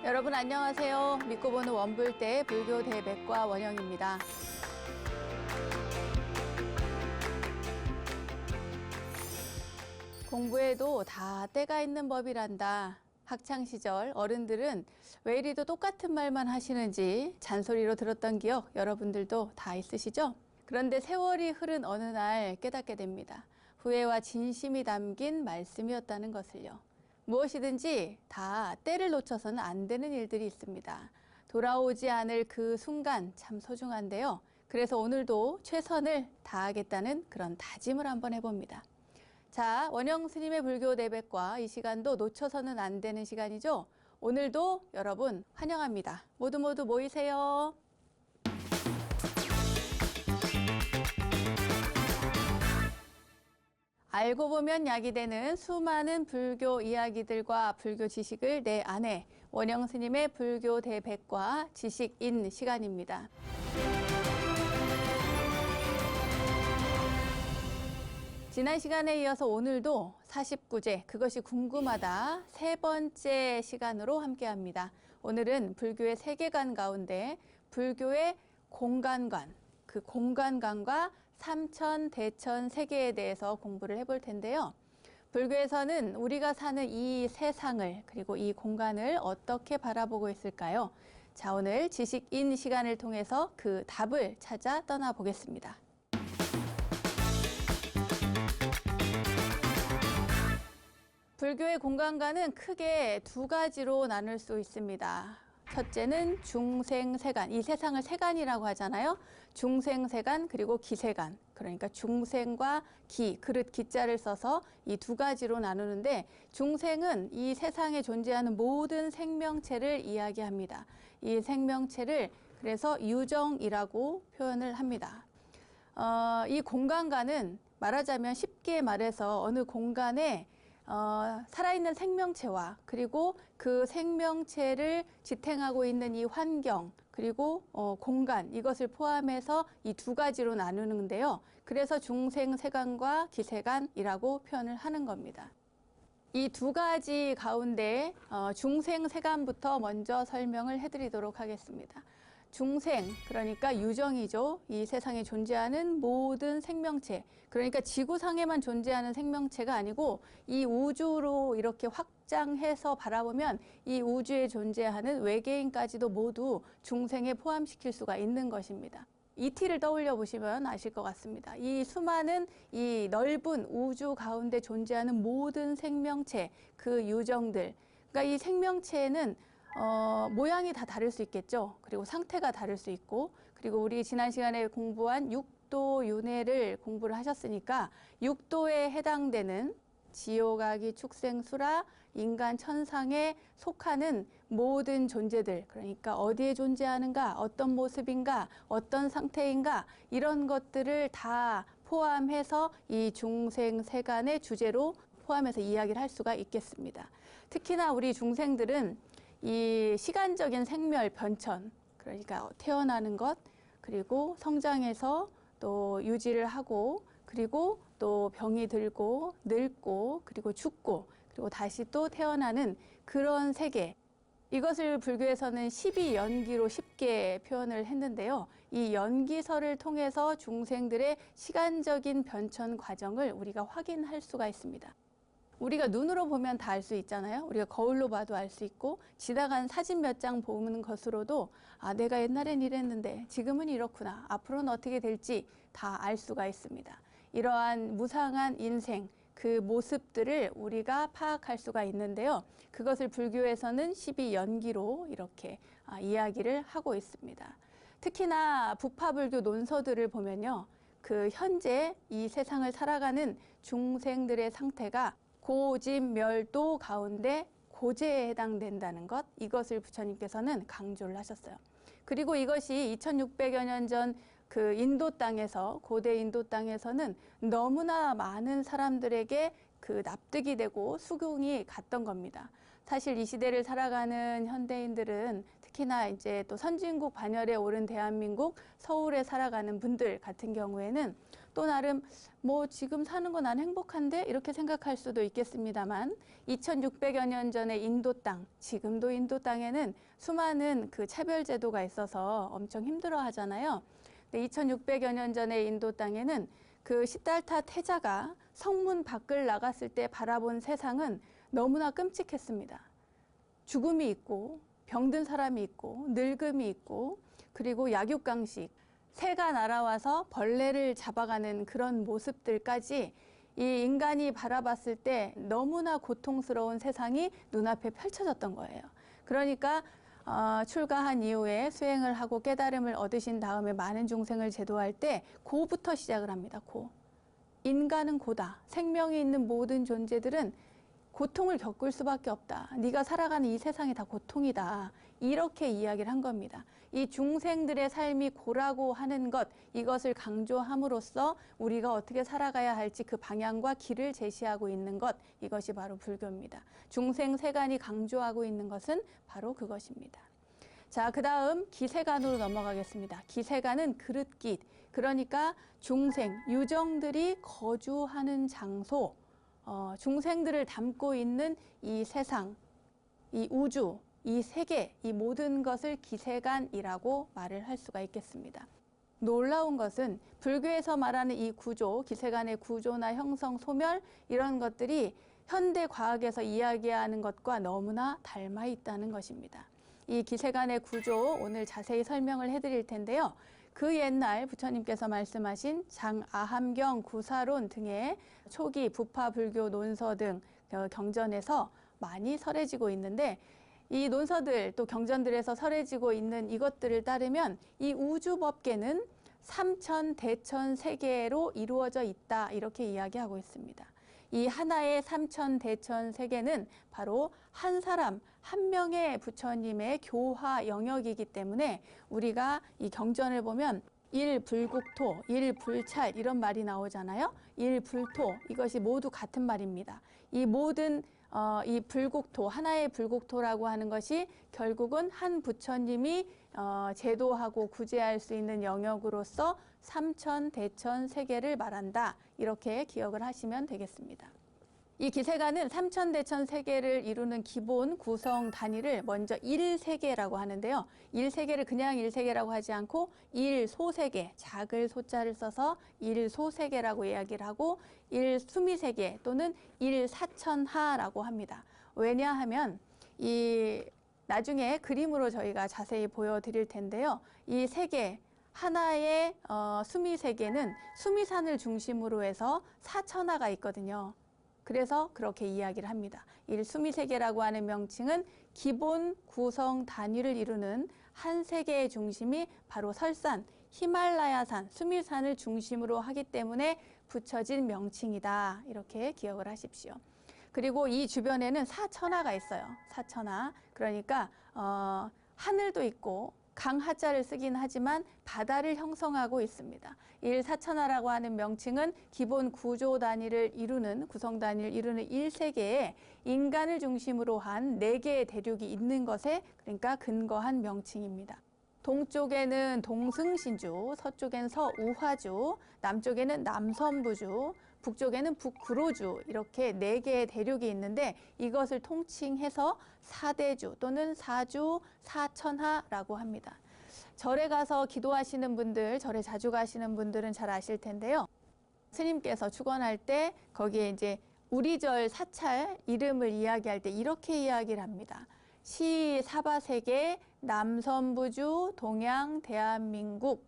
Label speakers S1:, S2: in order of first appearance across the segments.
S1: 여러분 안녕하세요. 믿고 보는 원불대 불교 대백과 원영입니다. 공부에도 다 때가 있는 법이란다. 학창시절 어른들은 왜 이리도 똑같은 말만 하시는지 잔소리로 들었던 기억 여러분들도 다 있으시죠? 그런데 세월이 흐른 어느 날 깨닫게 됩니다. 후회와 진심이 담긴 말씀이었다는 것을요. 무엇이든지 다 때를 놓쳐서는 안 되는 일들이 있습니다. 돌아오지 않을 그 순간 참 소중한데요. 그래서 오늘도 최선을 다하겠다는 그런 다짐을 한번 해봅니다. 자, 원영 스님의 불교 대백과 이 시간도 놓쳐서는 안 되는 시간이죠. 오늘도 여러분 환영합니다. 모두 모이세요. 알고 보면 약이 되는 수많은 불교 이야기들과 불교 지식을 내 안에 원영 스님의 불교 대백과 지식인 시간입니다. 지난 시간에 이어서 오늘도 49제 그것이 궁금하다 세 번째 시간으로 함께합니다. 오늘은 불교의 세계관 가운데 불교의 공간관, 그 공간관과 삼천, 대천 세계에 대해서 공부를 해볼 텐데요. 불교에서는 우리가 사는 이 세상을 그리고 이 공간을 어떻게 바라보고 있을까요? 자, 오늘 지식인 시간을 통해서 그 답을 찾아 떠나보겠습니다. 불교의 공간관은 크게 두 가지로 나눌 수 있습니다. 첫째는 중생세간, 이 세상을 세간이라고 하잖아요. 중생세간 그리고 기세간, 그러니까 중생과 기, 그릇 기자를 써서 이 두 가지로 나누는데 중생은 이 세상에 존재하는 모든 생명체를 이야기합니다. 이 생명체를 그래서 유정이라고 표현을 합니다. 이 공간관은 말하자면 쉽게 말해서 어느 공간에 살아있는 생명체와 그리고 그 생명체를 지탱하고 있는 이 환경 그리고 공간 이것을 포함해서 이 두 가지로 나누는데요. 그래서 중생세간과 기세간이라고 표현을 하는 겁니다. 이 두 가지 가운데 중생세간부터 먼저 설명을 해드리도록 하겠습니다. 중생, 그러니까 유정이죠. 이 세상에 존재하는 모든 생명체, 그러니까 지구상에만 존재하는 생명체가 아니고 이 우주로 이렇게 확장해서 바라보면 이 우주에 존재하는 외계인까지도 모두 중생에 포함시킬 수가 있는 것입니다. ET를 떠올려 보시면 아실 것 같습니다. 이 수많은 이 넓은 우주 가운데 존재하는 모든 생명체, 그 유정들, 그러니까 이 생명체는 모양이 다 다를 수 있겠죠. 그리고 상태가 다를 수 있고, 그리고 우리 지난 시간에 공부한 육도 윤회를 공부를 하셨으니까 육도에 해당되는 지옥아기 축생수라 인간 천상에 속하는 모든 존재들, 그러니까 어디에 존재하는가, 어떤 모습인가, 어떤 상태인가, 이런 것들을 다 포함해서 이 중생세간의 주제로 포함해서 이야기를 할 수가 있겠습니다. 특히나 우리 중생들은 이 시간적인 생멸 변천, 그러니까 태어나는 것, 그리고 성장해서 또 유지를 하고, 그리고 또 병이 들고 늙고 그리고 죽고 그리고 다시 또 태어나는 그런 세계, 이것을 불교에서는 12연기로 쉽게 표현을 했는데요. 이 연기설을 통해서 중생들의 시간적인 변천 과정을 우리가 확인할 수가 있습니다. 우리가 눈으로 보면 다 알 수 있잖아요. 우리가 거울로 봐도 알 수 있고 지나간 사진 몇 장 보는 것으로도 아, 내가 옛날엔 이랬는데 지금은 이렇구나, 앞으로는 어떻게 될지 다 알 수가 있습니다. 이러한 무상한 인생, 그 모습들을 우리가 파악할 수가 있는데요. 그것을 불교에서는 12연기로 이렇게 이야기를 하고 있습니다. 특히나 부파불교 논서들을 보면요, 그 현재 이 세상을 살아가는 중생들의 상태가 고진멸도 가운데 고재에 해당된다는 것, 이것을 부처님께서는 강조를 하셨어요. 그리고 이것이 2600여 년 전 그 인도 땅에서, 고대 인도 땅에서는 너무나 많은 사람들에게 그 납득이 되고 수긍이 갔던 겁니다. 사실 이 시대를 살아가는 현대인들은 특히나 이제 또 선진국 반열에 오른 대한민국 서울에 살아가는 분들 같은 경우에는 또 나름 뭐 지금 사는 거 난 행복한데 이렇게 생각할 수도 있겠습니다만 2600여 년 전에 인도 땅, 지금도 인도 땅에는 수많은 그 차별 제도가 있어서 엄청 힘들어 하잖아요. 근데 2600여 년 전에 인도 땅에는 그 시달타 태자가 성문 밖을 나갔을 때 바라본 세상은 너무나 끔찍했습니다. 죽음이 있고 병든 사람이 있고 늙음이 있고 그리고 약육강식, 새가 날아와서 벌레를 잡아가는 그런 모습들까지 이 인간이 바라봤을 때 너무나 고통스러운 세상이 눈앞에 펼쳐졌던 거예요. 그러니까 출가한 이후에 수행을 하고 깨달음을 얻으신 다음에 많은 중생을 제도할 때 고부터 시작을 합니다. 고. 인간은 고다. 생명이 있는 모든 존재들은 고통을 겪을 수밖에 없다. 네가 살아가는 이 세상이 다 고통이다. 이렇게 이야기를 한 겁니다. 이 중생들의 삶이 고라고 하는 것, 이것을 강조함으로써 우리가 어떻게 살아가야 할지 그 방향과 길을 제시하고 있는 것, 이것이 바로 불교입니다. 중생세간이 강조하고 있는 것은 바로 그것입니다. 자, 그 다음 기세간으로 넘어가겠습니다. 기세간은 그릇깃, 그러니까 중생, 유정들이 거주하는 장소, 중생들을 담고 있는 이 세상, 이 우주, 이 세계, 이 모든 것을 기세간이라고 말을 할 수가 있겠습니다. 놀라운 것은 불교에서 말하는 이 구조, 기세간의 구조나 형성, 소멸 이런 것들이 현대 과학에서 이야기하는 것과 너무나 닮아 있다는 것입니다. 이 기세간의 구조 오늘 자세히 설명을 해드릴 텐데요. 그 옛날 부처님께서 말씀하신 장아함경 구사론 등의 초기 부파 불교 논서 등 경전에서 많이 설해지고 있는데 이 논서들 또 경전들에서 설해지고 있는 이것들을 따르면 이 우주법계는 삼천 대천 세계로 이루어져 있다 이렇게 이야기하고 있습니다. 이 하나의 삼천 대천 세계는 바로 한 사람 한 명의 부처님의 교화 영역이기 때문에 우리가 이 경전을 보면 일불국토, 일불찰 이런 말이 나오잖아요. 일불토 이것이 모두 같은 말입니다. 이 모든 이 불국토, 하나의 불국토라고 하는 것이 결국은 한 부처님이 제도하고 구제할 수 있는 영역으로서 삼천 대천 세계를 말한다. 이렇게 기억을 하시면 되겠습니다. 이 기세간은 삼천 대천 세계를 이루는 기본 구성 단위를 먼저 일세계라고 하는데요. 일세계를 그냥 일세계라고 하지 않고 일소세계, 작을 소자를 써서 일소세계라고 이야기를 하고 일수미세계 또는 일사천하라고 합니다. 왜냐하면 이 나중에 그림으로 저희가 자세히 보여드릴 텐데요. 이 세계 하나의 수미세계는 수미산을 중심으로 해서 사천하가 있거든요. 그래서 그렇게 이야기를 합니다. 일수미세계라고 하는 명칭은 기본 구성 단위를 이루는 한 세계의 중심이 바로 설산, 히말라야산, 수미산을 중심으로 하기 때문에 붙여진 명칭이다. 이렇게 기억을 하십시오. 그리고 이 주변에는 사천하가 있어요. 사천하. 그러니까 하늘도 있고 강하자를 쓰긴 하지만 바다를 형성하고 있습니다. 일사천하라고 하는 명칭은 기본 구조 단위를 이루는 구성 단위를 이루는 일세계에 인간을 중심으로 한 4개의 대륙이 있는 것에 그러니까 근거한 명칭입니다. 동쪽에는 동승신주, 서쪽엔 서우화주, 남쪽에는 남선부주, 북쪽에는 북구로주 이렇게 4개의 대륙이 있는데 이것을 통칭해서 사대주 또는 사주, 사천하라고 합니다. 절에 가서 기도하시는 분들, 절에 자주 가시는 분들은 잘 아실 텐데요. 스님께서 축원할 때 거기에 이제 우리 절 사찰 이름을 이야기할 때 이렇게 이야기를 합니다. 시사바세계, 남선부주, 동양, 대한민국,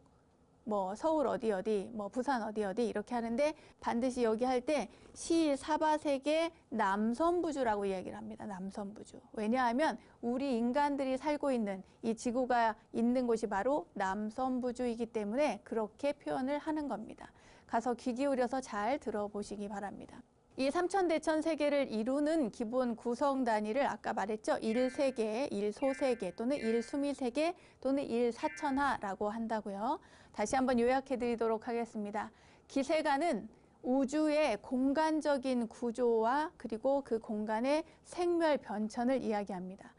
S1: 뭐 서울 어디 뭐 부산 어디 이렇게 하는데 반드시 여기 할 때 시사바세계 남선부주라고 이야기를 합니다. 남선부주. 왜냐하면 우리 인간들이 살고 있는 이 지구가 있는 곳이 바로 남선부주이기 때문에 그렇게 표현을 하는 겁니다. 가서 귀 기울여서 잘 들어보시기 바랍니다. 이 삼천대천 세계를 이루는 기본 구성 단위를 아까 말했죠. 일세계, 일소세계 또는 일수미세계 또는 일사천하라고 한다고요. 다시 한번 요약해 드리도록 하겠습니다. 기세간은 우주의 공간적인 구조와 그리고 그 공간의 생멸 변천을 이야기합니다.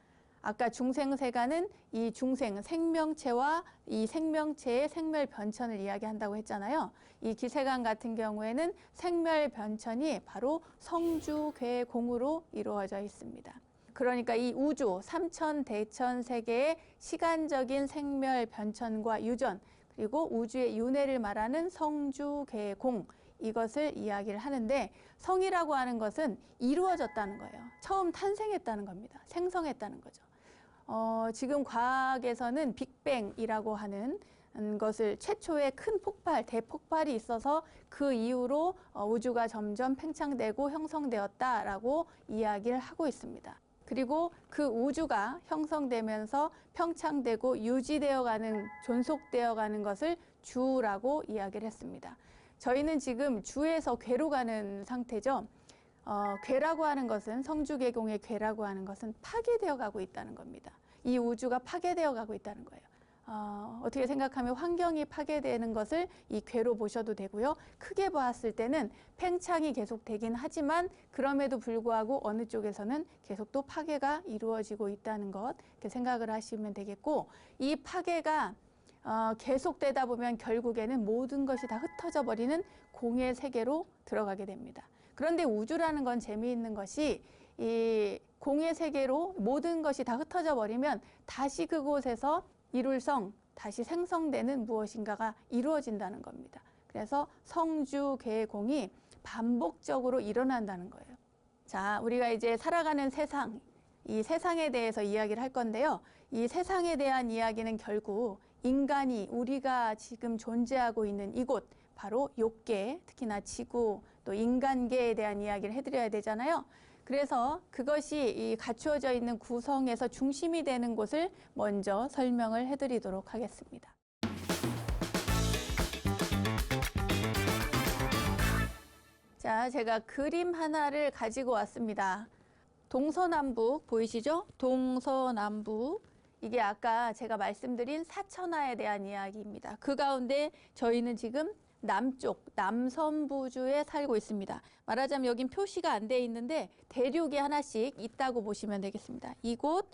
S1: 아까 중생세간은 이 중생, 생명체와 이 생명체의 생멸변천을 이야기한다고 했잖아요. 이 기세간 같은 경우에는 생멸변천이 바로 성주괴공으로 이루어져 있습니다. 그러니까 이 우주, 삼천대천 세계의 시간적인 생멸변천과 유전, 그리고 우주의 윤회를 말하는 성주괴공, 이것을 이야기를 하는데, 성이라고 하는 것은 이루어졌다는 거예요. 처음 탄생했다는 겁니다. 생성했다는 거죠. 지금 과학에서는 빅뱅이라고 하는 것을, 최초의 큰 폭발, 대폭발이 있어서 그 이후로 우주가 점점 팽창되고 형성되었다라고 이야기를 하고 있습니다. 그리고 그 우주가 형성되면서 평창되고 유지되어가는, 존속되어가는 것을 주라고 이야기를 했습니다. 저희는 지금 주에서 괴로 가는 상태죠. 괴라고 하는 것은, 성주괴공의 괴라고 하는 것은 파괴되어 가고 있다는 겁니다. 이 우주가 파괴되어 가고 있다는 거예요. 어떻게 생각하면 환경이 파괴되는 것을 이 괴로 보셔도 되고요. 크게 봤을 때는 팽창이 계속되긴 하지만 그럼에도 불구하고 어느 쪽에서는 계속 또 파괴가 이루어지고 있다는 것, 이렇게 생각을 하시면 되겠고, 이 파괴가 계속되다 보면 결국에는 모든 것이 다 흩어져 버리는 공의 세계로 들어가게 됩니다. 그런데 우주라는 건 재미있는 것이, 이 공의 세계로 모든 것이 다 흩어져 버리면 다시 그곳에서 이룰성, 다시 생성되는 무엇인가가 이루어진다는 겁니다. 그래서 성주괴공이 반복적으로 일어난다는 거예요. 자, 우리가 이제 살아가는 세상, 이 세상에 대해서 이야기를 할 건데요. 이 세상에 대한 이야기는 결국 인간이, 우리가 지금 존재하고 있는 이곳, 바로 욕계, 특히나 지구, 또 인간계에 대한 이야기를 해드려야 되잖아요. 그래서 그것이 이 갖추어져 있는 구성에서 중심이 되는 곳을 먼저 설명을 해드리도록 하겠습니다. 자, 제가 그림 하나를 가지고 왔습니다. 동서남북 보이시죠? 동서남북. 이게 아까 제가 말씀드린 사천하에 대한 이야기입니다. 그 가운데 저희는 지금 남쪽, 남선부주에 살고 있습니다. 말하자면 여긴 표시가 안 돼 있는데 대륙이 하나씩 있다고 보시면 되겠습니다. 이곳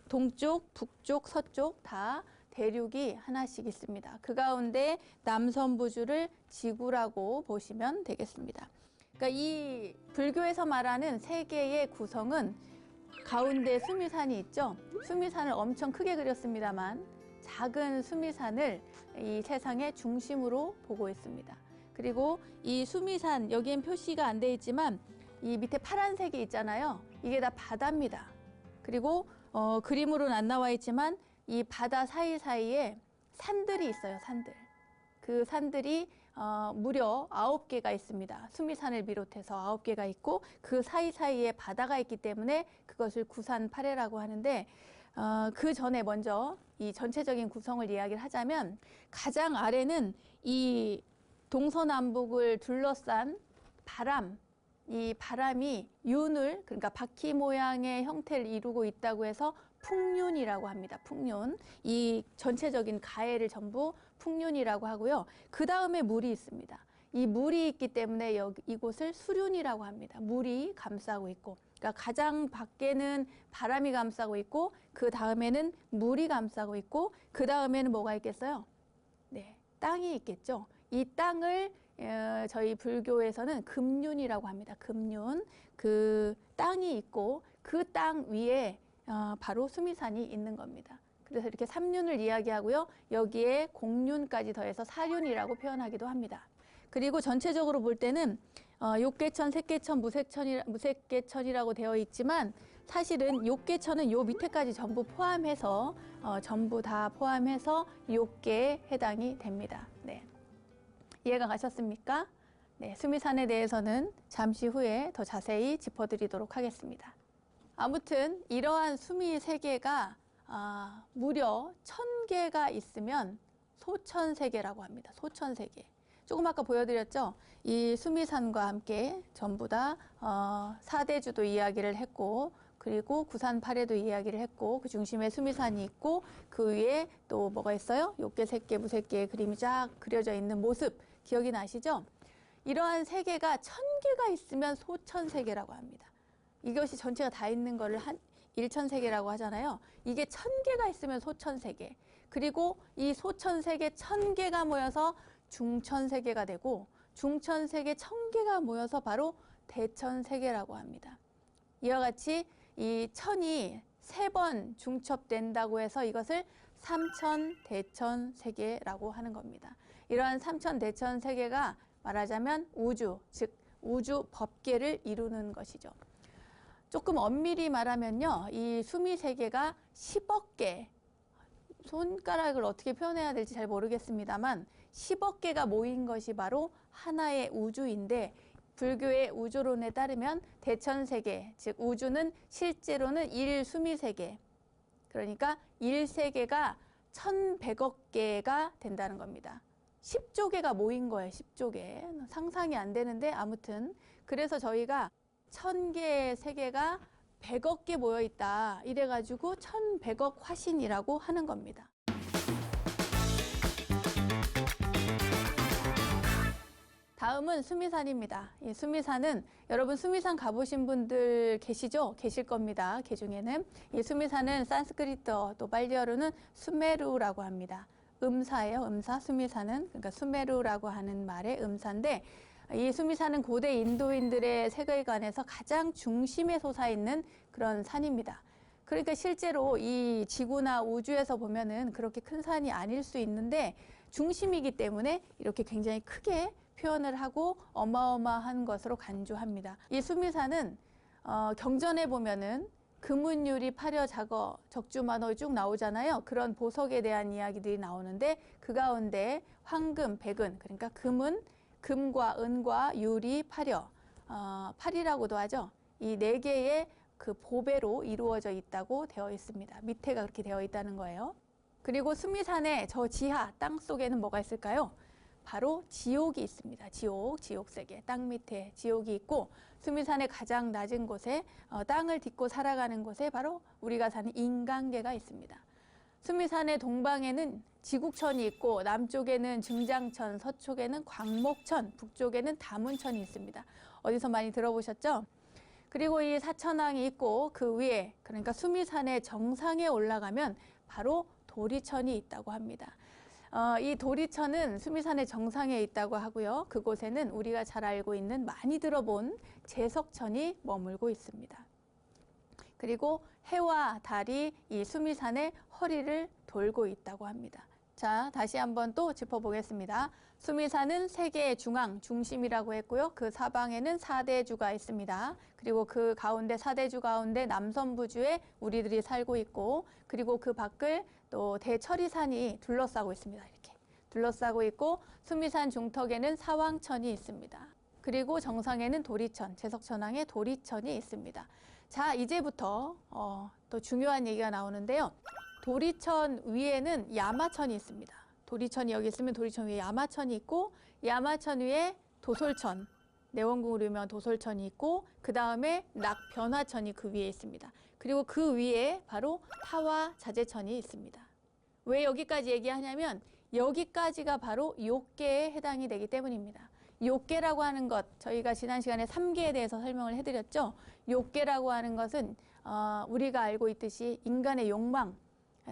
S1: 동쪽, 북쪽, 서쪽 다 대륙이 하나씩 있습니다. 그 가운데 남선부주를 지구라고 보시면 되겠습니다. 그러니까 이 불교에서 말하는 세계의 구성은 가운데 수미산이 있죠. 수미산을 엄청 크게 그렸습니다만 작은 수미산을 이 세상의 중심으로 보고 있습니다. 그리고 이 수미산, 여기엔 표시가 안 돼 있지만 이 밑에 파란색이 있잖아요. 이게 다 바다입니다. 그리고 그림으로는 안 나와 있지만 이 바다 사이사이에 산들이 있어요. 산들. 그 산들이 무려 9개가 있습니다. 수미산을 비롯해서 9개가 있고 그 사이사이에 바다가 있기 때문에 그것을 구산파래라고 하는데, 그 전에 먼저 이 전체적인 구성을 이야기를 하자면, 가장 아래는 이 동서남북을 둘러싼 바람, 이 바람이 윤을, 그러니까 바퀴 모양의 형태를 이루고 있다고 해서 풍륜이라고 합니다. 풍륜. 이 전체적인 가해를 전부 풍륜이라고 하고요. 그 다음에 물이 있습니다. 이 물이 있기 때문에 이곳을 수륜이라고 합니다. 물이 감싸고 있고, 그러니까 가장 밖에는 바람이 감싸고 있고, 그 다음에는 물이 감싸고 있고, 그 다음에는 뭐가 있겠어요? 네, 땅이 있겠죠. 이 땅을 저희 불교에서는 금륜이라고 합니다. 금륜. 그 땅이 있고 그 땅 위에 바로 수미산이 있는 겁니다. 그래서 이렇게 삼륜을 이야기하고요. 여기에 공륜까지 더해서 사륜이라고 표현하기도 합니다. 그리고 전체적으로 볼 때는 욕계천, 색계천, 무색계천이라고 되어 있지만 사실은 욕계천은 요 밑에까지 전부 포함해서 전부 다 포함해서 욕계에 해당이 됩니다. 네. 이해가 가셨습니까? 네, 수미산에 대해서는 잠시 후에 더 자세히 짚어드리도록 하겠습니다. 아무튼 이러한 수미 세계가 무려 1000개가 있으면 소천세계라고 합니다. 소천세계. 조금 아까 보여드렸죠? 이 수미산과 함께 전부 다 사대주도 이야기를 했고, 그리고 구산파래도 이야기를 했고, 그 중심에 수미산이 있고, 그 위에 또 뭐가 있어요? 욕계, 색계, 무색계의 그림이 쫙 그려져 있는 모습 기억이 나시죠? 이러한 세계가 1000개가 있으면 소천세계라고 합니다. 이것이 전체가 다 있는 거를 일천세계라고 하잖아요. 이게 1000개가 있으면 소천세계. 그리고 이 소천세계 1000개가 모여서 중천세계가 되고 중천세계 1000개가 모여서 바로 대천세계라고 합니다. 이와 같이 이 천이 3번 중첩된다고 해서 이것을 삼천대천세계라고 하는 겁니다. 이러한 삼천대천세계가 말하자면 우주, 즉 우주 법계를 이루는 것이죠. 조금 엄밀히 말하면요, 이 수미세계가 10억 개, 손가락을 어떻게 표현해야 될지 잘 모르겠습니다만 10억 개가 모인 것이 바로 하나의 우주인데, 불교의 우주론에 따르면 대천세계, 즉 우주는 실제로는 1수미세계, 그러니까 1세계가 1100억 개가 된다는 겁니다. 10조 개가 모인 거예요. 10조 개. 상상이 안 되는데 아무튼 그래서 저희가 1000개의 세계가 100억 개 모여 있다. 이래가지고 1100억 화신이라고 하는 겁니다. 다음은 수미산입니다. 이 수미산은 여러분 수미산 가보신 분들 계시죠? 계실 겁니다. 그 중에는 이 수미산은 산스크리트어 또 발리어로는 수메루라고 합니다. 음사예요. 음사. 수미산은 그러니까 수메루라고 하는 말의 음사인데, 이 수미산은 고대 인도인들의 세계관에서 가장 중심에 솟아있는 그런 산입니다. 그러니까 실제로 이 지구나 우주에서 보면은 그렇게 큰 산이 아닐 수 있는데 중심이기 때문에 이렇게 굉장히 크게 표현을 하고 어마어마한 것으로 간주합니다. 이 수미산은 경전에 보면은 금은유리 파려 자거 적주만호 쭉 나오잖아요. 그런 보석에 대한 이야기들이 나오는데 그 가운데 황금, 백은, 그러니까 금은 금과 은과 유리, 파려, 팔이라고도 하죠. 이 4개의 그 보배로 이루어져 있다고 되어 있습니다. 밑에가 그렇게 되어 있다는 거예요. 그리고 수미산의 저 지하 땅 속에는 뭐가 있을까요? 바로 지옥이 있습니다. 지옥세계, 땅 밑에 지옥이 있고, 수미산의 가장 낮은 곳에 땅을 딛고 살아가는 곳에 바로 우리가 사는 인간계가 있습니다. 수미산의 동방에는 지국천이 있고, 남쪽에는 증장천, 서쪽에는 광목천, 북쪽에는 다문천이 있습니다. 어디서 많이 들어보셨죠? 그리고 이 사천왕이 있고 그 위에, 그러니까 수미산의 정상에 올라가면 바로 도리천이 있다고 합니다. 이 도리천은 수미산의 정상에 있다고 하고요. 그곳에는 우리가 잘 알고 있는, 많이 들어본 제석천이 머물고 있습니다. 그리고 해와 달이 이 수미산의 허리를 돌고 있다고 합니다. 자, 다시 한번 또 짚어보겠습니다. 수미산은 세계의 중앙, 중심이라고 했고요. 그 사방에는 4대주가 있습니다. 그리고 그 가운데 4대주 가운데 남선부주에 우리들이 살고 있고, 그리고 그 밖을 또 대철이산이 둘러싸고 있습니다. 이렇게 둘러싸고 있고, 수미산 중턱에는 사왕천이 있습니다. 그리고 정상에는 도리천, 제석천왕의 도리천이 있습니다. 자, 이제부터 또 중요한 얘기가 나오는데요. 도리천 위에는 야마천이 있습니다. 도리천이 여기 있으면 도리천 위에 야마천이 있고, 야마천 위에 도솔천, 내원궁으로 유명한 도솔천이 있고, 그 다음에 낙변화천이 그 위에 있습니다. 그리고 그 위에 바로 타와자재천이 있습니다. 왜 여기까지 얘기하냐면 여기까지가 바로 욕계에 해당이 되기 때문입니다. 욕계라고 하는 것, 저희가 지난 시간에 3계에 대해서 설명을 해드렸죠. 욕계라고 하는 것은 우리가 알고 있듯이 인간의 욕망,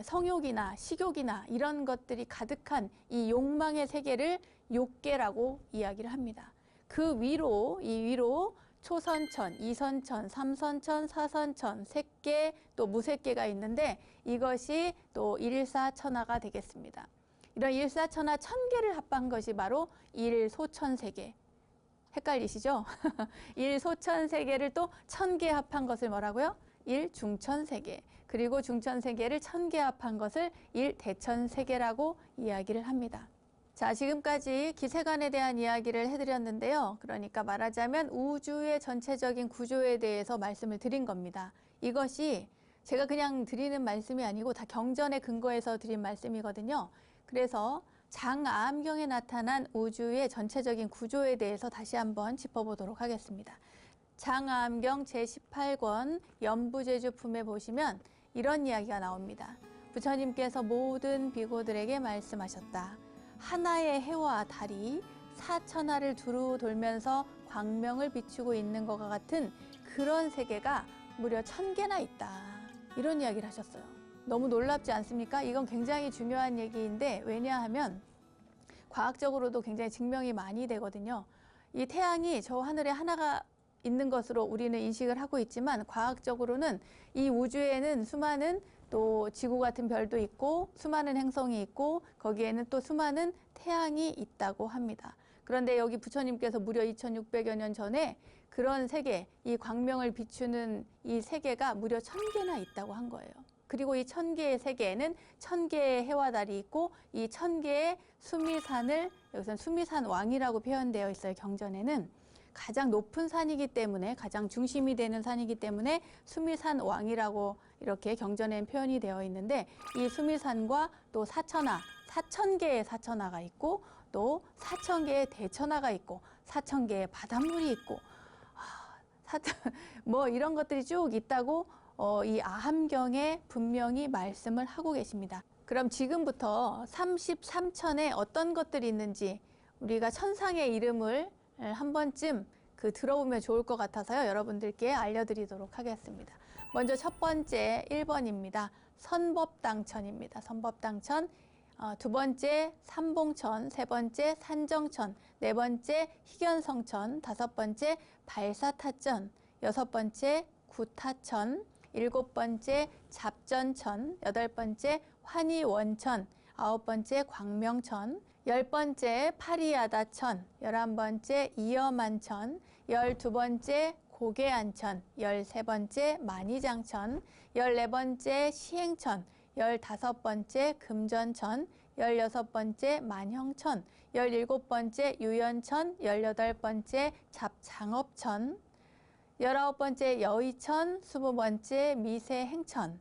S1: 성욕이나 식욕이나 이런 것들이 가득한 이 욕망의 세계를 욕계라고 이야기를 합니다. 그 위로, 이 위로 초선천, 이선천, 삼선천, 사선천, 색계, 또 무색계가 있는데 이것이 또 일사천하가 되겠습니다. 이런 일사천하 1000개를 합한 것이 바로 일소천세계. 헷갈리시죠? 일소천세계를 또 1000개 합한 것을 뭐라고요? 일중천세계. 그리고 중천세계를 1000개 합한 것을 일대천세계라고 이야기를 합니다. 자, 지금까지 기세관에 대한 이야기를 해드렸는데요. 그러니까 말하자면 우주의 전체적인 구조에 대해서 말씀을 드린 겁니다. 이것이 제가 그냥 드리는 말씀이 아니고 다 경전에 근거해서 드린 말씀이거든요. 그래서 장암경에 나타난 우주의 전체적인 구조에 대해서 다시 한번 짚어보도록 하겠습니다. 장암경 제18권 연부제주품에 보시면 이런 이야기가 나옵니다. 부처님께서 모든 비고들에게 말씀하셨다. 하나의 해와 달이 사천하를 두루 돌면서 광명을 비추고 있는 것과 같은 그런 세계가 무려 1000개나 있다. 이런 이야기를 하셨어요. 너무 놀랍지 않습니까? 이건 굉장히 중요한 얘기인데 왜냐하면 과학적으로도 굉장히 증명이 많이 되거든요. 이 태양이 저 하늘에 하나가 있는 것으로 우리는 인식을 하고 있지만 과학적으로는 이 우주에는 수많은 또 지구 같은 별도 있고 수많은 행성이 있고 거기에는 또 수많은 태양이 있다고 합니다. 그런데 여기 부처님께서 무려 2600여 년 전에 그런 세계, 이 광명을 비추는 이 세계가 무려 1000개나 있다고 한 거예요. 그리고 이 1000개의 세계에는 1000개의 해와 달이 있고 이 1000개의 수미산을 여기서는 수미산 왕이라고 표현되어 있어요. 경전에는 가장 높은 산이기 때문에 가장 중심이 되는 산이기 때문에 수미산 왕이라고 이렇게 경전에 표현이 되어 있는데 이 수미산과 또 사천하, 4000개의 사천하가 있고 또 4000개의 대천하가 있고 4000개의 바닷물이 있고 뭐 이런 것들이 쭉 있다고 이 아함경에 분명히 말씀을 하고 계십니다. 그럼 지금부터 33천에 어떤 것들이 있는지 우리가 천상의 이름을 한 번쯤 들어보면 좋을 것 같아서요. 여러분들께 알려드리도록 하겠습니다. 먼저 첫 번째 1번입니다. 선법당천입니다. 선법당천. 두 번째 삼봉천, 세 번째 산정천, 네 번째 희견성천, 다섯 번째 발사타천, 여섯 번째 구타천, 일곱 번째 잡전천, 여덟 번째 환희원천, 아홉 번째 광명천, 열 번째 파리야다천, 11번째 이여만천, 12번째 고계안천, 13번째 만이장천, 14번째 시행천, 15번째 금전천, 16번째 만형천, 17번째 유연천, 18번째 잡장업천, 19번째 여의천, 20번째 미세행천,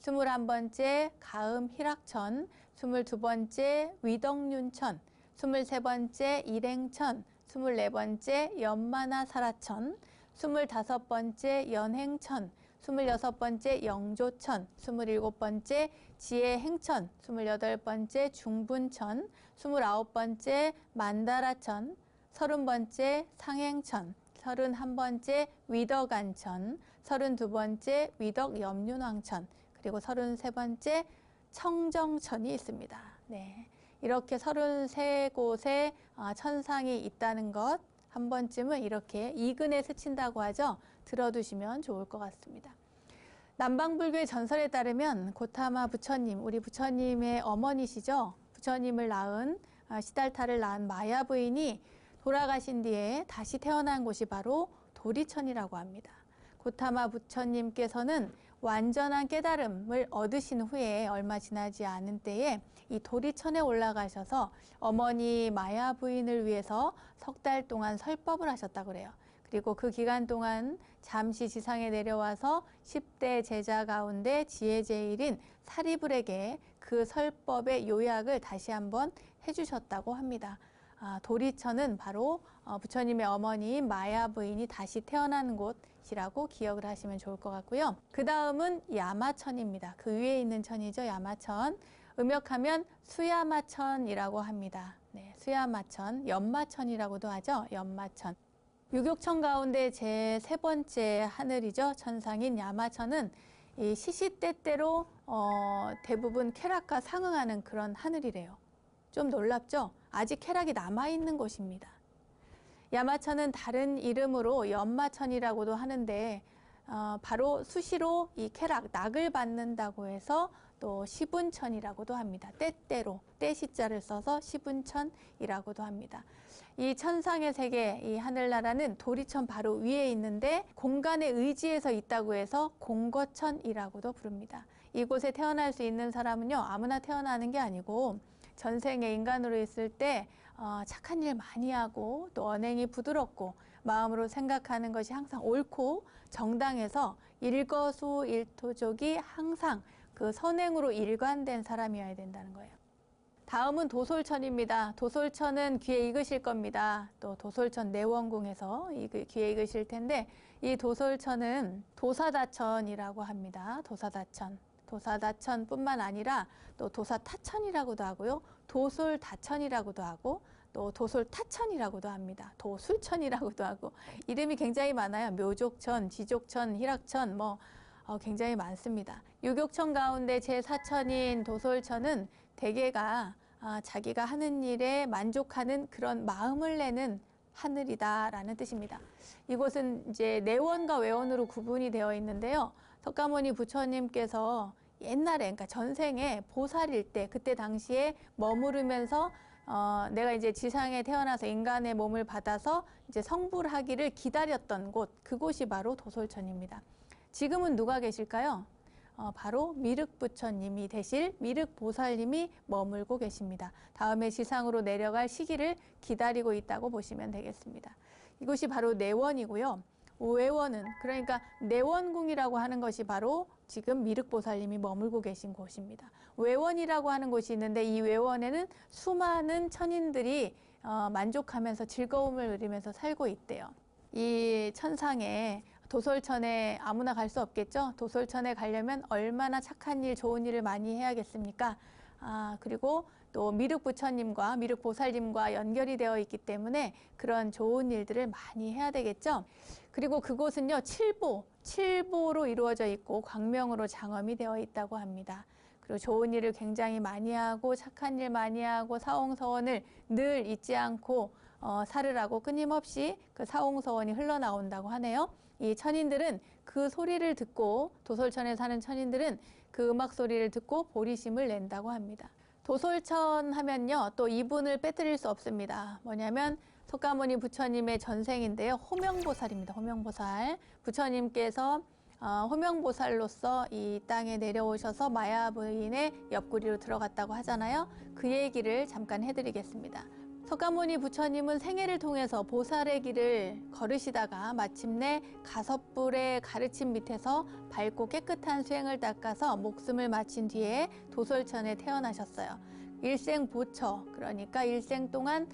S1: 21번째 가음희락천, 22번째 위덕륜천, 23번째 일행천, 24번째 연마나사라천, 25번째 연행천, 26번째 영조천, 27번째 지혜행천, 28번째 중분천, 29번째 만다라천, 30번째 상행천, 31번째 위덕안천, 32번째 위덕염륜왕천, 그리고 33번째 청정천이 있습니다. 네, 이렇게 33곳의 천상이 있다는 것 한 번쯤은 이렇게 이근에 스친다고 하죠. 들어두시면 좋을 것 같습니다. 남방불교의 전설에 따르면 고타마 부처님, 우리 부처님의 어머니시죠. 부처님을 낳은 시달타를 낳은 마야 부인이 돌아가신 뒤에 다시 태어난 곳이 바로 도리천이라고 합니다. 고타마 부처님께서는 완전한 깨달음을 얻으신 후에 얼마 지나지 않은 때에 이 도리천에 올라가셔서 어머니 마야 부인을 위해서 석 달 동안 설법을 하셨다고 그래요. 그리고 그 기간 동안 잠시 지상에 내려와서 10대 제자 가운데 지혜제일인 사리불에게 그 설법의 요약을 다시 한번 해주셨다고 합니다. 도리천은 바로 부처님의 어머니인 마야 부인이 다시 태어난 곳이라고 기억을 하시면 좋을 것 같고요. 그 다음은 야마천입니다. 그 위에 있는 천이죠. 야마천. 음역하면 수야마천이라고 합니다. 네, 수야마천, 연마천이라고도 하죠. 연마천. 유격천 가운데 제 세 번째 하늘이죠. 천상인 야마천은 이 시시때때로 대부분 쾌락과 상응하는 그런 하늘이래요. 좀 놀랍죠? 아직 쾌락이 남아있는 곳입니다. 야마천은 다른 이름으로 연마천이라고도 하는데 바로 수시로 이 쾌락, 낙을 받는다고 해서 또 시분천이라고도 합니다. 때때로, 때시자를 써서 시분천이라고도 합니다. 이 천상의 세계, 이 하늘나라는 도리천 바로 위에 있는데 공간의 의지에서 있다고 해서 공거천이라고도 부릅니다. 이곳에 태어날 수 있는 사람은요, 아무나 태어나는 게 아니고 전생에 인간으로 있을 때 착한 일 많이 하고 또 언행이 부드럽고 마음으로 생각하는 것이 항상 옳고 정당해서 일거수일투족이 항상 그 선행으로 일관된 사람이어야 된다는 거예요. 다음은 도솔천입니다. 도솔천은 귀에 익으실 겁니다. 또 도솔천 내원궁에서 귀에 익으실 텐데 이 도솔천은 도사다천이라고 합니다. 도사다천. 도사다천뿐만 아니라 또 도사타천이라고도 하고요. 도솔다천이라고도 하고 또 도솔타천이라고도 합니다. 도술천이라고도 하고 이름이 굉장히 많아요. 묘족천, 지족천, 희락천, 굉장히 많습니다. 유격천 가운데 제4천인 도솔천은 대개가 자기가 하는 일에 만족하는 그런 마음을 내는 하늘이다라는 뜻입니다. 이곳은 이제 내원과 외원으로 구분이 되어 있는데요. 석가모니 부처님께서 옛날에, 그러니까 전생에 보살일 때, 그때 당시에 머무르면서 내가 이제 지상에 태어나서 인간의 몸을 받아서 이제 성불하기를 기다렸던 곳, 그곳이 바로 도솔천입니다. 지금은 누가 계실까요? 바로 미륵부처님이 되실 미륵보살님이 머물고 계십니다. 다음에 지상으로 내려갈 시기를 기다리고 있다고 보시면 되겠습니다. 이곳이 바로 내원이고요. 외원은, 그러니까 내원궁이라고 하는 것이 바로 지금 미륵보살님이 머물고 계신 곳입니다. 외원이라고 하는 곳이 있는데 이 외원에는 수많은 천인들이 만족하면서 즐거움을 누리면서 살고 있대요. 이 천상에 도솔천에 아무나 갈 수 없겠죠. 도솔천에 가려면 얼마나 착한 일, 좋은 일을 많이 해야겠습니까? 그리고 또 미륵부처님과 미륵보살님과 연결이 되어 있기 때문에 그런 좋은 일들을 많이 해야 되겠죠. 그리고 그곳은요, 칠보로 이루어져 있고 광명으로 장엄이 되어 있다고 합니다. 그리고 좋은 일을 굉장히 많이 하고 착한 일 많이 하고 사홍서원을 늘 잊지 않고 살으라고 끊임없이 그 사홍서원이 흘러나온다고 하네요. 이 천인들은 그 소리를 듣고, 도솔천에 사는 천인들은 그 음악 소리를 듣고 보리심을 낸다고 합니다. 도솔천 하면요, 또 이분을 빼뜨릴 수 없습니다. 뭐냐면 석가모니 부처님의 전생인데요, 호명보살입니다. 호명보살. 부처님께서 호명보살로서 이 땅에 내려오셔서 마야 부인의 옆구리로 들어갔다고 하잖아요. 그 얘기를 잠깐 해드리겠습니다. 석가모니 부처님은 생애를 통해서 보살의 길을 걸으시다가 마침내 가섭불의 가르침 밑에서 밝고 깨끗한 수행을 닦아서 목숨을 마친 뒤에 도솔천에 태어나셨어요. 일생보처, 그러니까 일생 동안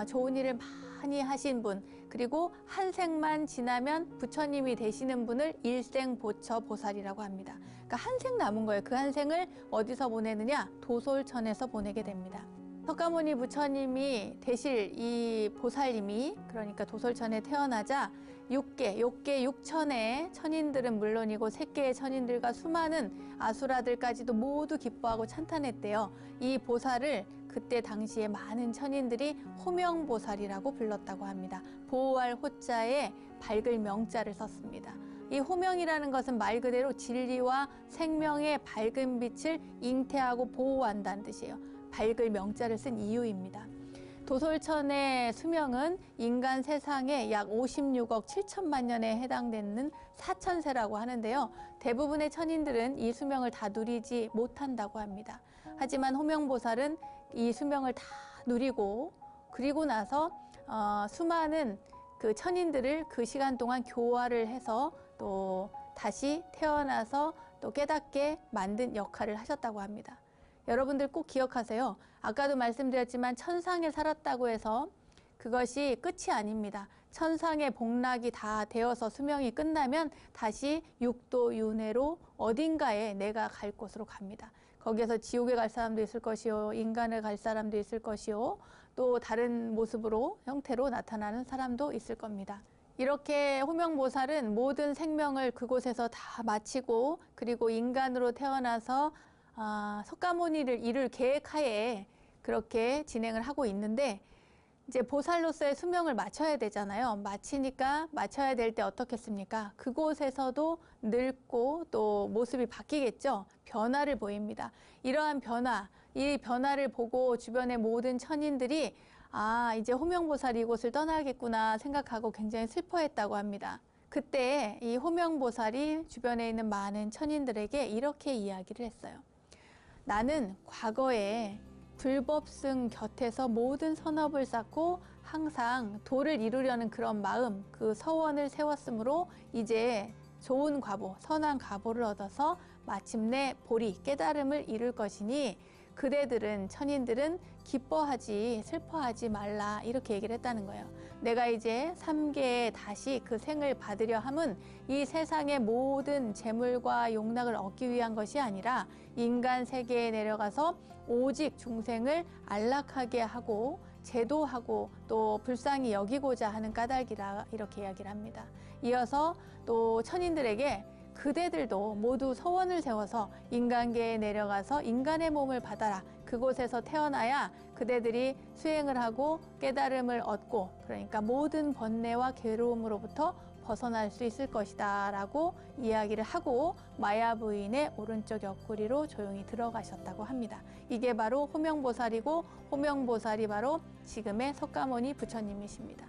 S1: 좋은 일을 많이 하신 분, 그리고 한 생만 지나면 부처님이 되시는 분을 일생보처 보살이라고 합니다. 그러니까 한 생 남은 거예요. 그 한 생을 어디서 보내느냐? 도솔천에서 보내게 됩니다. 석가모니 부처님이 되실 이 보살님이, 그러니까 도솔천에 태어나자 육천의 천인들은 물론이고 색계의 천인들과 수많은 아수라들까지도 모두 기뻐하고 찬탄했대요. 이 보살을 그때 당시에 많은 천인들이 호명보살이라고 불렀다고 합니다. 보호할 호자에 밝을 명자를 썼습니다. 이 호명이라는 것은 말 그대로 진리와 생명의 밝은 빛을 잉태하고 보호한다는 뜻이에요. 밝을 명자를 쓴 이유입니다. 도솔천의 수명은 인간 세상에 약 56억 7천만 년에 해당되는 사천세라고 하는데요. 대부분의 천인들은 이 수명을 다 누리지 못한다고 합니다. 하지만 호명보살은 이 수명을 다 누리고, 그리고 나서 수많은 그 천인들을 그 시간 동안 교화를 해서 또 다시 태어나서 또 깨닫게 만든 역할을 하셨다고 합니다. 여러분들 꼭 기억하세요. 아까도 말씀드렸지만 천상에 살았다고 해서 그것이 끝이 아닙니다. 천상의 복락이 다 되어서 수명이 끝나면 다시 육도 윤회로 어딘가에 내가 갈 곳으로 갑니다. 거기에서 지옥에 갈 사람도 있을 것이요, 인간을 갈 사람도 있을 것이요, 또 다른 모습으로, 형태로 나타나는 사람도 있을 겁니다. 이렇게 호명보살은 모든 생명을 그곳에서 다 마치고, 그리고 인간으로 태어나서 석가모니를 이룰 계획하에 그렇게 진행을 하고 있는데, 이제 보살로서의 수명을 마쳐야 되잖아요. 마쳐야 될 때 어떻겠습니까? 그곳에서도 늙고 또 모습이 바뀌겠죠. 변화를 보입니다. 이러한 변화, 이 변화를 보고 주변의 모든 천인들이 이제 호명보살이 이곳을 떠나겠구나 생각하고 굉장히 슬퍼했다고 합니다. 그때 이 호명보살이 주변에 있는 많은 천인들에게 이렇게 이야기를 했어요. 나는 과거에 불법승 곁에서 모든 선업을 쌓고 항상 도를 이루려는 그런 마음, 그 서원을 세웠으므로 이제 좋은 과보, 선한 과보를 얻어서 마침내 보리, 깨달음을 이룰 것이니 그대들은, 천인들은 기뻐하지 슬퍼하지 말라, 이렇게 얘기를 했다는 거예요. 내가 이제 3계에 다시 그 생을 받으려 함은 이 세상의 모든 재물과 용락을 얻기 위한 것이 아니라 인간 세계에 내려가서 오직 중생을 안락하게 하고 제도하고 또 불쌍히 여기고자 하는 까닭이라, 이렇게 이야기를 합니다. 이어서 또 천인들에게 그대들도 모두 소원을 세워서 인간계에 내려가서 인간의 몸을 받아라. 그곳에서 태어나야 그대들이 수행을 하고 깨달음을 얻고, 그러니까 모든 번뇌와 괴로움으로부터 벗어날 수 있을 것이다 라고 이야기를 하고 마야 부인의 오른쪽 옆구리로 조용히 들어가셨다고 합니다. 이게 바로 호명보살이고, 호명보살이 바로 지금의 석가모니 부처님이십니다.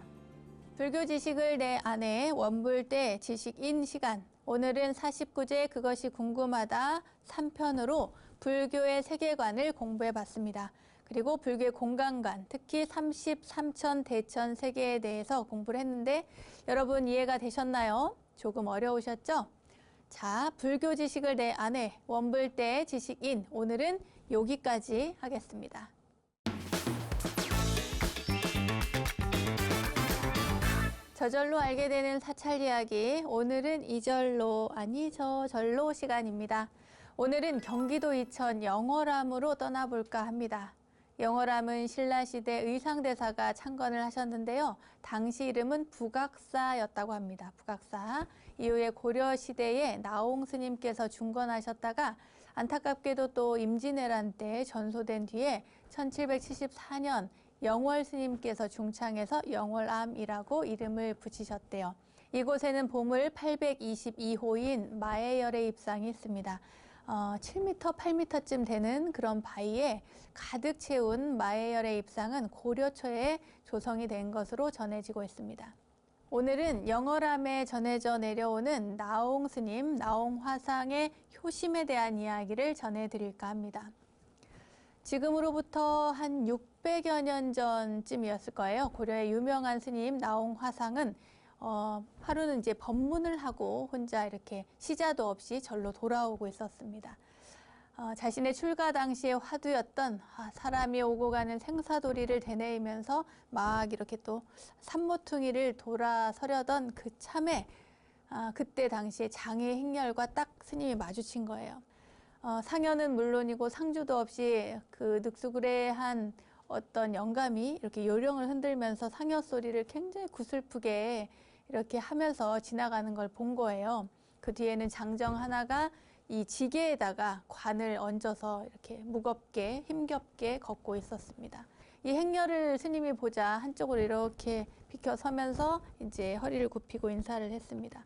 S1: 불교 지식을 내 안에 원불대 지식인 시간, 오늘은 49제 그것이 궁금하다 3편으로 불교의 세계관을 공부해 봤습니다. 그리고 불교의 공간관, 특히 33천 대천 세계에 대해서 공부를 했는데 여러분 이해가 되셨나요? 조금 어려우셨죠? 자, 불교 지식을 내 안에 원불대 지식인, 오늘은 여기까지 하겠습니다. 저절로 알게 되는 사찰 이야기, 오늘은 이절로 아니 저절로 시간입니다. 오늘은 경기도 이천 영월암으로 떠나볼까 합니다. 영월암은 신라시대 의상대사가 창건을 하셨는데요. 당시 이름은 북악사였다고 합니다. 북악사. 이후에 고려시대에 나홍 스님께서 중건하셨다가 안타깝게도 또 임진왜란 때 전소된 뒤에 1774년 영월 스님께서 중창해서 영월암이라고 이름을 붙이셨대요. 이곳에는 보물 822호인 마해열의 입상이 있습니다. 7m, 8m쯤 되는 그런 바위에 가득 채운 마해열의 입상은 고려 초에 조성이 된 것으로 전해지고 있습니다. 오늘은 영월암에 전해져 내려오는 나홍 스님, 나홍 화상의 효심에 대한 이야기를 전해드릴까 합니다. 지금으로부터 한 600여 년 전쯤이었을 거예요. 고려의 유명한 스님 나홍 화상은 하루는 이제 법문을 하고 혼자 이렇게 시자도 없이 절로 돌아오고 있었습니다. 자신의 출가 당시의 화두였던 사람이 오고 가는 생사도리를 되뇌이면서 막 이렇게 또 산모퉁이를 돌아서려던 그 참에 그때 당시에 장애 행렬과 딱 스님이 마주친 거예요. 상여는 물론이고 상주도 없이 그 늑수그레한 어떤 영감이 이렇게 요령을 흔들면서 상여 소리를 굉장히 구슬프게 이렇게 하면서 지나가는 걸 본 거예요. 그 뒤에는 장정 하나가 이 지게에다가 관을 얹어서 이렇게 무겁게 힘겹게 걷고 있었습니다. 이 행렬을 스님이 보자 한쪽으로 이렇게 비켜 서면서 이제 허리를 굽히고 인사를 했습니다.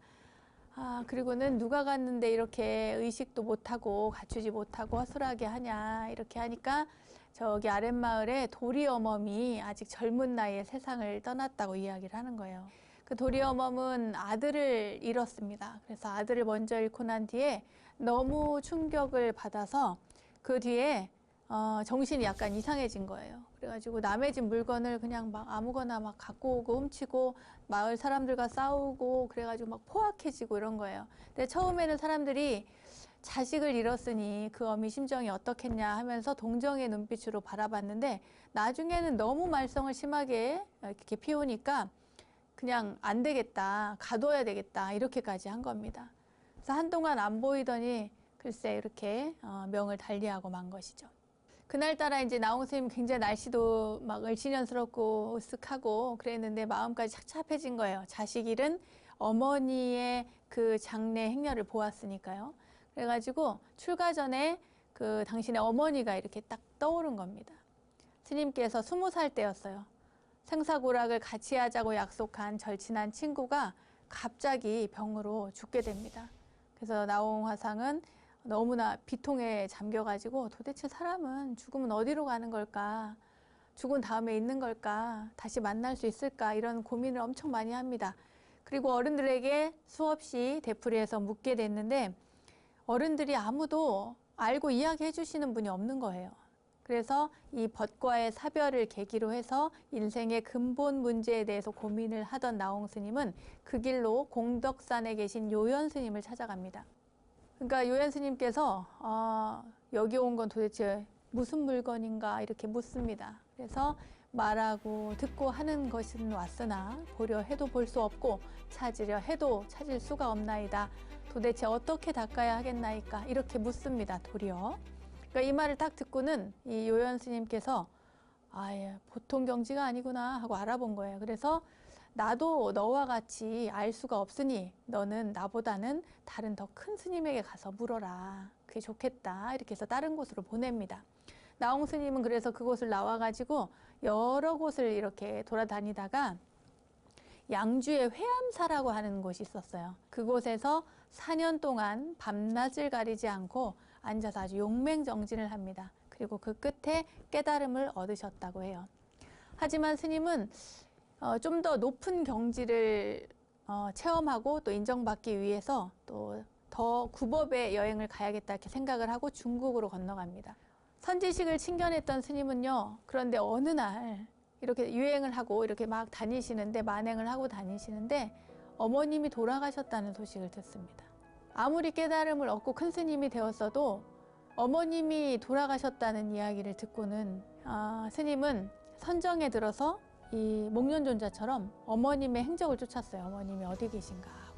S1: 그리고는 누가 갔는데 이렇게 의식도 못하고 갖추지 못하고 허술하게 하냐, 이렇게 하니까 저기 아랫마을에 도리어멈이 아직 젊은 나이에 세상을 떠났다고 이야기를 하는 거예요. 그 도리어멈은 아들을 잃었습니다. 그래서 아들을 먼저 잃고 난 뒤에 너무 충격을 받아서 그 뒤에 정신이 약간 이상해진 거예요. 그래가지고 남의 집 물건을 그냥 막 아무거나 막 갖고 오고 훔치고 마을 사람들과 싸우고 그래가지고 막 포악해지고 이런 거예요. 근데 처음에는 사람들이 자식을 잃었으니 그 어미 심정이 어떻겠냐 하면서 동정의 눈빛으로 바라봤는데 나중에는 너무 말썽을 심하게 이렇게 피우니까 그냥 안 되겠다, 가둬야 되겠다 이렇게까지 한 겁니다. 그래서 한동안 안 보이더니 글쎄 이렇게 명을 달리하고 만 것이죠. 그날따라 이제 나홍 스님 굉장히 날씨도 막 을씨년스럽고 으쓱하고 그랬는데 마음까지 착잡해진 거예요. 자식 잃은 어머니의 그 장례 행렬을 보았으니까요. 그래가지고 출가 전에 그 당신의 어머니가 이렇게 딱 떠오른 겁니다. 스님께서 20살 때였어요. 생사고락을 같이 하자고 약속한 절친한 친구가 갑자기 병으로 죽게 됩니다. 그래서 나홍 화상은 너무나 비통에 잠겨가지고 도대체 사람은 죽으면 어디로 가는 걸까? 죽은 다음에 있는 걸까? 다시 만날 수 있을까? 이런 고민을 엄청 많이 합니다. 그리고 어른들에게 수없이 되풀이해서 묻게 됐는데 어른들이 아무도 알고 이야기해 주시는 분이 없는 거예요. 그래서 이 벗과의 사별을 계기로 해서 인생의 근본 문제에 대해서 고민을 하던 나홍 스님은 그 길로 공덕산에 계신 요연 스님을 찾아갑니다. 그러니까 요연 스님께서 여기 온 건 도대체 무슨 물건인가 이렇게 묻습니다. 그래서 말하고 듣고 하는 것은 왔으나 보려 해도 볼 수 없고 찾으려 해도 찾을 수가 없나이다. 도대체 어떻게 닦아야 하겠나이까 이렇게 묻습니다. 도리어. 그러니까 이 말을 딱 듣고는 이 요연 스님께서 보통 경지가 아니구나 하고 알아본 거예요. 그래서 나도 너와 같이 알 수가 없으니 너는 나보다는 다른 더 큰 스님에게 가서 물어라. 그게 좋겠다. 이렇게 해서 다른 곳으로 보냅니다. 나홍 스님은 그래서 그곳을 나와가지고 여러 곳을 이렇게 돌아다니다가 양주의 회암사라고 하는 곳이 있었어요. 그곳에서 4년 동안 밤낮을 가리지 않고 앉아서 아주 용맹정진을 합니다. 그리고 그 끝에 깨달음을 얻으셨다고 해요. 하지만 스님은 좀 더 높은 경지를 체험하고 또 인정받기 위해서 또 더 구법의 여행을 가야겠다 이렇게 생각을 하고 중국으로 건너갑니다. 선지식을 친견했던 스님은요, 그런데 어느 날 이렇게 유행을 하고 이렇게 막 다니시는데, 만행을 하고 다니시는데 어머님이 돌아가셨다는 소식을 듣습니다. 아무리 깨달음을 얻고 큰 스님이 되었어도 어머님이 돌아가셨다는 이야기를 듣고는 스님은 선정에 들어서 이 목련존자처럼 어머님의 행적을 쫓았어요. 어머님이 어디 계신가 하고.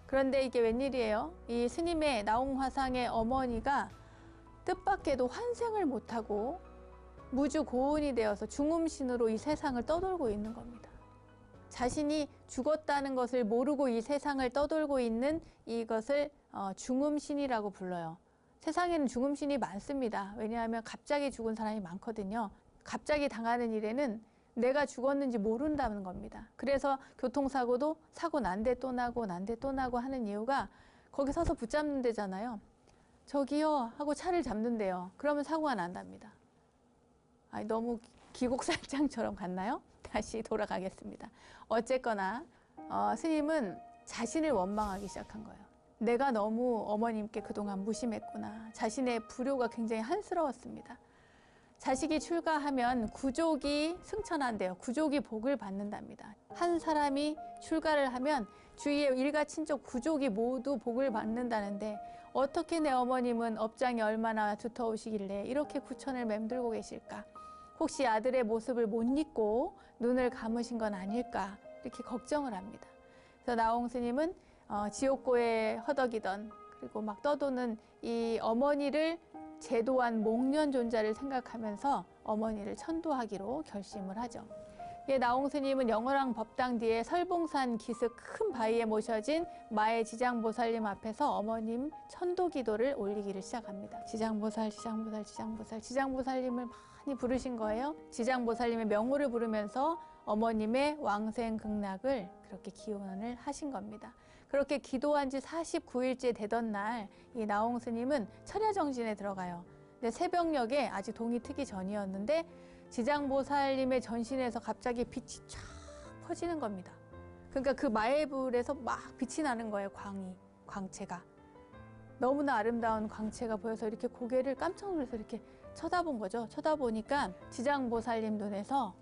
S1: 그런데 이게 웬일이에요? 이 스님의 나홍화상의 어머니가 뜻밖에도 환생을 못하고 무주 고운이 되어서 중음신으로 이 세상을 떠돌고 있는 겁니다. 자신이 죽었다는 것을 모르고 이 세상을 떠돌고 있는 이것을 중음신이라고 불러요. 세상에는 중음신이 많습니다. 왜냐하면 갑자기 죽은 사람이 많거든요. 갑자기 당하는 일에는 내가 죽었는지 모른다는 겁니다. 그래서 교통사고도 사고 난 데 또 나고 난 데 또 나고 하는 이유가 거기 서서 붙잡는 데잖아요. 저기요 하고 차를 잡는데요. 그러면 사고가 난답니다. 너무 기곡살장처럼 갔나요? 다시 돌아가겠습니다. 어쨌거나 스님은 자신을 원망하기 시작한 거예요. 내가 너무 어머님께 그동안 무심했구나. 자신의 불효가 굉장히 한스러웠습니다. 자식이 출가하면 구족이 승천한대요. 구족이 복을 받는답니다. 한 사람이 출가를 하면 주위의 일가 친족 구족이 모두 복을 받는다는데 어떻게 내 어머님은 업장이 얼마나 두터우시길래 이렇게 구천을 맴돌고 계실까? 혹시 아들의 모습을 못 잊고 눈을 감으신 건 아닐까? 이렇게 걱정을 합니다. 그래서 나홍 스님은 지옥고에 허덕이던 그리고 막 떠도는 이 어머니를 제도한 목련존자를 생각하면서 어머니를 천도하기로 결심을 하죠. 나홍 스님은 영어랑 법당 뒤에 설봉산 기슭 큰 바위에 모셔진 마의 지장보살님 앞에서 어머님 천도 기도를 올리기를 시작합니다. 지장보살, 지장보살, 지장보살, 지장보살님을 많이 부르신 거예요. 지장보살님의 명호를 부르면서 어머님의 왕생극락을 그렇게 기원을 하신 겁니다. 그렇게 기도한 지 49일째 되던 날 이 나홍 스님은 철야정진에 들어가요. 근데 새벽녘에 아직 동이 트기 전이었는데 지장보살님의 전신에서 갑자기 빛이 쫙 퍼지는 겁니다. 그러니까 그 마애불에서 막 빛이 나는 거예요. 광채가. 너무나 아름다운 광채가 보여서 이렇게 고개를 깜짝 놀라서 이렇게 쳐다본 거죠. 쳐다보니까 지장보살님 눈에서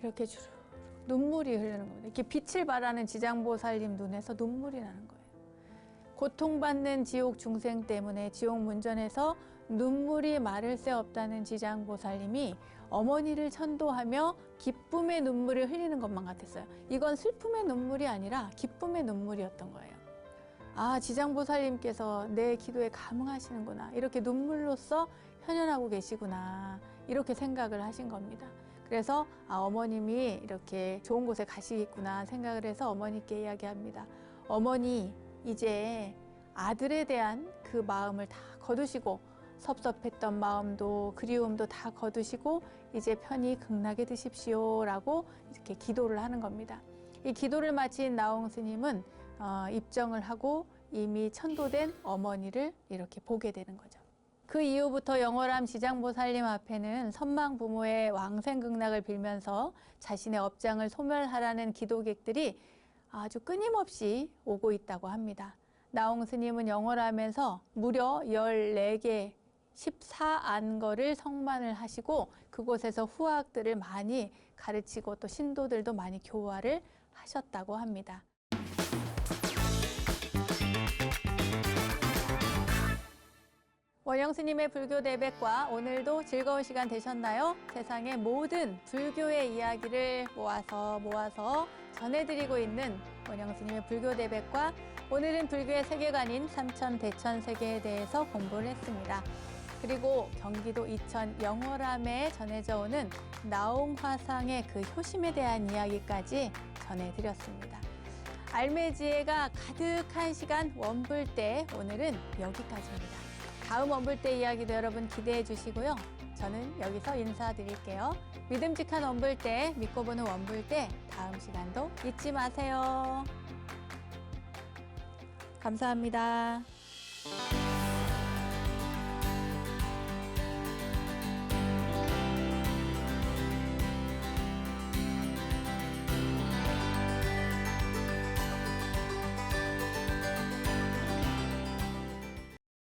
S1: 이렇게 주르륵 눈물이 흐르는 겁니다. 이렇게 빛을 발하는 지장보살님 눈에서 눈물이 나는 거예요. 고통받는 지옥 중생 때문에 지옥 문전에서 눈물이 마를 새 없다는 지장보살님이 어머니를 천도하며 기쁨의 눈물을 흘리는 것만 같았어요. 이건 슬픔의 눈물이 아니라 기쁨의 눈물이었던 거예요. 지장보살님께서 내 기도에 감응하시는구나. 이렇게 눈물로써 현현하고 계시구나. 이렇게 생각을 하신 겁니다. 그래서 어머님이 이렇게 좋은 곳에 가시겠구나 생각을 해서 어머니께 이야기합니다. 어머니, 이제 아들에 대한 그 마음을 다 거두시고 섭섭했던 마음도 그리움도 다 거두시고 이제 편히 극락에 드십시오 라고 이렇게 기도를 하는 겁니다. 이 기도를 마친 나홍 스님은 입정을 하고 이미 천도된 어머니를 이렇게 보게 되는 거죠. 그 이후부터 영월암 지장보살님 앞에는 선망 부모의 왕생극락을 빌면서 자신의 업장을 소멸하라는 기도객들이 아주 끊임없이 오고 있다고 합니다. 나홍 스님은 영월암에서 무려 14개 14안거를 성만을 하시고 그곳에서 후학들을 많이 가르치고 또 신도들도 많이 교화를 하셨다고 합니다. 원영 스님의 불교 대백과 오늘도 즐거운 시간 되셨나요? 세상의 모든 불교의 이야기를 모아서 전해드리고 있는 원영 스님의 불교 대백과 오늘은 불교의 세계관인 삼천대천 세계에 대해서 공부를 했습니다. 그리고 경기도 이천 영월암에 전해져 오는 나홍화상의 그 효심에 대한 이야기까지 전해드렸습니다. 알매지혜가 가득한 시간 원불대, 오늘은 여기까지입니다. 다음 원불대 이야기도 여러분 기대해 주시고요. 저는 여기서 인사드릴게요. 믿음직한 원불대, 믿고 보는 원불대, 다음 시간도 잊지 마세요. 감사합니다.